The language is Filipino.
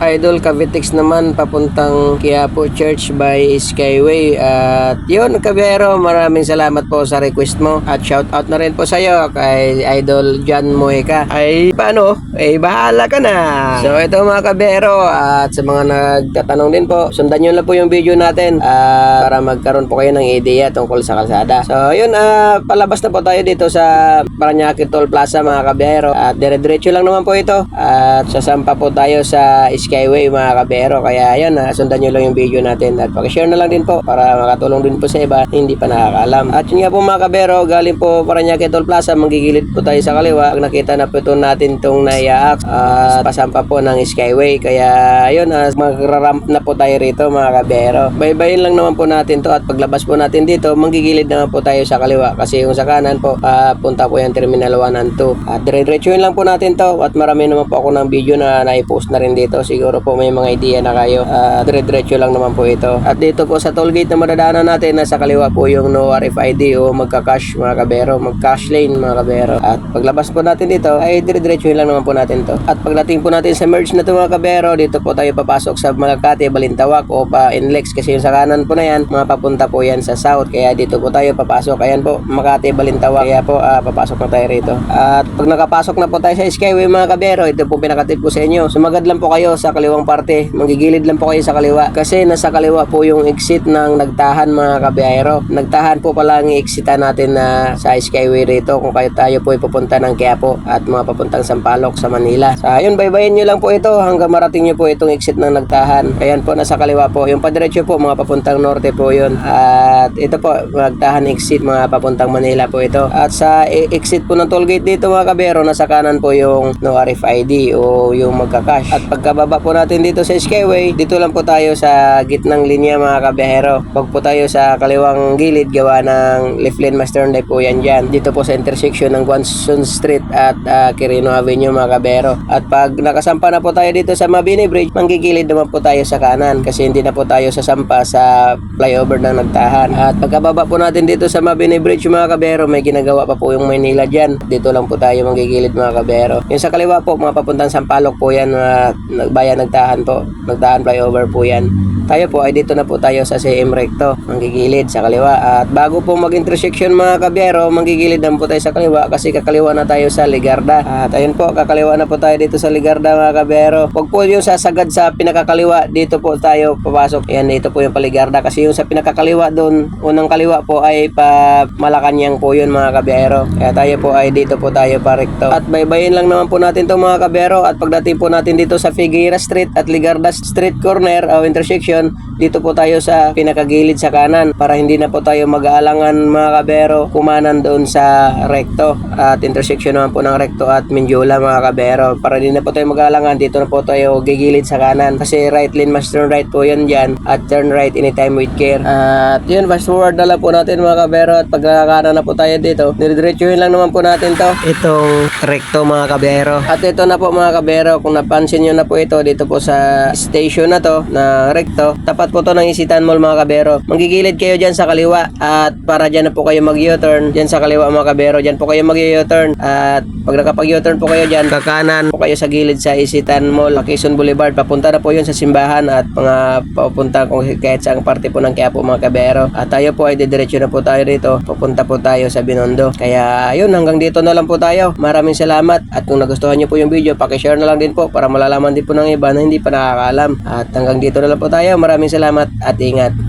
Idol Cavitex naman papuntang Quiapo Church by Skyway. At yun kabiyero, maraming salamat po sa request mo. At shout out na rin po sa iyo kay Idol John Mojica. Ay paano? Bahala ka na. So ito mga kabiyero, at sa mga nagtatanong din po, sundan nyo lang po yung video natin para magkaroon po kayo ng idea tungkol sa kalsada. So yun, palabas na po tayo dito sa Parañaque Toll Plaza mga kabiyero. At dire-diretso lang naman po ito. At sasampa po tayo sa Skyway mga kabero. Kaya yun, sundan nyo lang yung video natin at pakishare na lang din po para makatulong din po sa iba hindi pa nakakaalam. At yun nga po mga kabero, galing po Parañaque Toll Plaza, manggigilid po tayo sa kaliwa. Pag nakita na po ito natin itong naiaaks at pasampa po ng Skyway. Kaya yun, magraramp na po tayo rito mga kabero. Baybayin lang naman po natin to, at paglabas po natin dito, manggigilid naman po tayo sa kaliwa kasi yung sa kanan po, punta po yung Terminal 1 and 2. At dire-diretsuhin lang po natin to, at marami naman po ako ng video na naipost na rin dito. Siguro po may mga idea na kayo. Dire-diretso lang naman po ito. At dito po sa toll gate na madadaanan natin, nasa kaliwa po yung no RFID o magka-cash mga kabero, mag-cash lane mga kabero. At paglabas po natin dito ay dire-diretso lang naman po natin to. At pagdating po natin sa merge na to mga kabero, dito po tayo papasok sa Malacate, Balintawak o pa Inlex, kasi yung sa kanan po na yan, mga papunta po yan sa south. Kaya dito po tayo papasok. Ayan po, Makati, Balintawak. Kaya po papasok na tayo rito. At pag nakapasok na po tayo sa Skyway mga kabero, ito po pinakatip ko sa inyo. Sumagad lang po kayo sa kaliwang parte, manggigilid lang po kayo sa kaliwa kasi nasa kaliwa po yung exit ng Nagtahan mga kabiyahero. Nagtahan po pala ang i-exitan natin na sa Skyway rito kung kayo tayo po ipupunta ng Quiapo at mga papuntang Sampaloc sa Manila. So ayun, baybayin nyo lang po ito hanggang marating nyo po itong exit ng Nagtahan. Ayan po, nasa kaliwa po. Yung padiretso po mga papuntang norte po yun. At ito po, Nagtahan exit mga papuntang Manila po ito. At sa exit po ng tollgate dito mga kabiyahero, nasa kanan po yung no RFID o yung magka-cash. At pagkababa po natin dito sa Skyway, dito lang po tayo sa gitnang linya mga kabiyahero. Wag po tayo sa kaliwang gilid, gawa ng left lane master drive po yan dyan. Dito po sa intersection ng Guanzon Street at Quirino Avenue mga kabiyahero. At pag nakasampa na po tayo dito sa Mabini Bridge, manggigilid naman po tayo sa kanan kasi hindi na po tayo sasampa sa flyover ng Nagtahan. At pagkababa po natin dito sa Mabini Bridge mga kabiyahero, may ginagawa pa po yung Maynila dyan. Dito lang po tayo manggigilid mga kabiyahero. Yung sa kaliwa po, mga papuntang Sampaloc po yan, bayan Nagtahan po. Nagtahan flyover po yan. Tayo po ay dito na po tayo sa CM Recto, manggigilid sa kaliwa. At bago po mag-intersection mga kabiyero, manggigilid na po tayo sa kaliwa kasi kakaliwa na tayo sa Ligarda. At ayun po, kakaliwa na po tayo dito sa Ligarda mga kabiyero. Huwag po yung sasagad sa pinakakaliwa, dito po tayo papasok. Yan, dito po yung Paligarda kasi yung sa pinakakaliwa doon, unang kaliwa po ay pa Malacanang po yun mga kabiyero. Kaya tayo po ay dito po tayo pa Recto. At baybayin lang naman po natin itong mga kabiyero. At pagdating po natin dito sa Figueira Street at Ligarda Street corner o intersection, dito po tayo sa pinakagilid sa kanan para hindi na po tayo mag-aalangan mga kabero kumanan doon sa Recto at intersection naman po ng Recto at Mindiola mga kabero. Para hindi na po tayo mag-aalangan, dito na po tayo gigilid sa kanan kasi right lane must turn right po yan dyan at turn right anytime with care. At yun, fast forward na lang po natin mga kabero. At pagkakanan na po tayo dito, diretsuhin lang naman po natin to itong Recto mga kabero. At ito na po mga kabero, kung napansin nyo na po ito dito po sa station na to na Recto, tapat po to ng Isitan Mall mga kabero. Manggigilid kayo dyan sa kaliwa at para dyan na po kayo mag-U-turn dyan sa kaliwa mga kabero. Dyan po kayo mag-U-turn at pag nakapag-U-turn po kayo dyan, kakanan po kayo sa gilid sa Isitan Mall, Quezon Boulevard. Papunta na po yun sa simbahan at mga papunta kung kahit saang parte po ng Quiapo mga kabero. At tayo po ay didiretso na po tayo dito. Papunta po tayo sa Binondo. Kaya yun, hanggang dito na lang po tayo. Maraming salamat. At kung nagustuhan nyo po yung video, pakishare na lang din po para malalaman din po ng iba na hindi pa nakakaalam. At hanggang dito na lang po tayo. Maraming salamat at ingat.